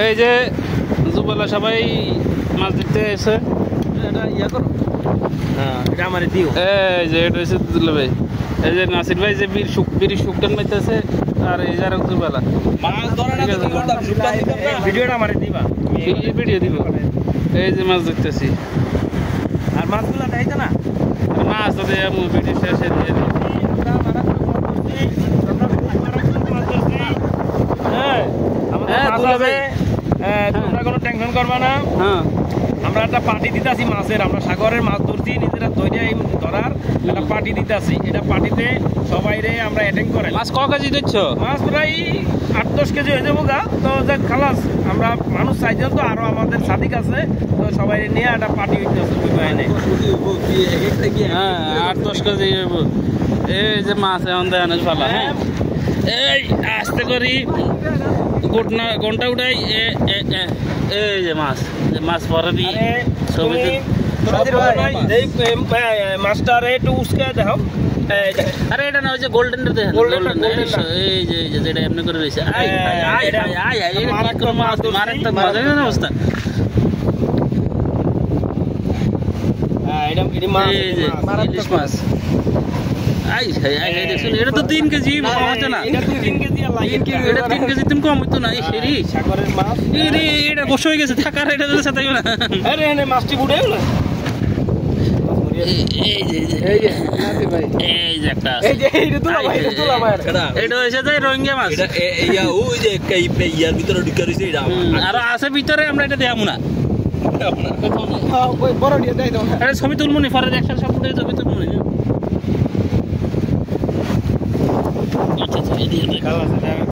এই যে দুবেলা সবাই মাছ ধরতে এসে এই যে এটা হচ্ছে দুলা ভাই, এই যে নাসির ভাই যে বিড়ি শুকটান মাইতেছে, আর এই যে আরেক দুবেলা ভিডিও দিব। এই যে মাছ ধরতেছি, আর মাছগুলো দেখাইতে না, মাছ তো ভিডিও শেষে দিয়ে দিই। তোমরা কোনো টেনশন করবা না। হ্যাঁ, আমরা একটা পার্টি দিতেছি মাছের, আমরা সাগরের মাছ ধরছি নিজেরা ধরার একটা পার্টি দিতেছি। এটা পার্টিতে সবাই রে আমরা অ্যাটেন্ড করে। মাছ ক কেজি দিচ্ছ? মাছ প্রায় 8-10 কেজি হয়ে যাবো গা। তো যাক খালাস, আমরা মানুষ চাইছেন তো, আরো আমাদের সাদিক আছে, তো সবাই নিয়ে একটা পার্টি হইতেছে। হ্যাঁ 8-10 কেজি। এই যে মাছ এখন দেন ভালো। হ্যাঁ, এই আস্তে করি ঘন্টা উঠাই। এই যে মাছ পরে দিই মাছটার একটু উস্কে দেখো। আরে এটা না, ওই যে গোল্ডেন দেখেন, এই যে যেটা এমনি করে রয়েছে। মারাত্মক অবস্থা। ইলিশ মাছ এটা তো 3 কেজি হচ্ছে না, এটা 3 কেজি তুমি কম হইতো না। সাগরের মাছ এটা বসে হয়ে গেছে থাকার, এটা সাথে না। আরে এনে মাছটি বুড়ে গেল। এটা হয়েছে যে রোহিঙ্গা মাছ, আরো আছে ভিতরে, আমরা এটা দেখাবো না। ছবি তুলবো নি পরে, একসাথে সব ছবি তুলবো নি। আচ্ছা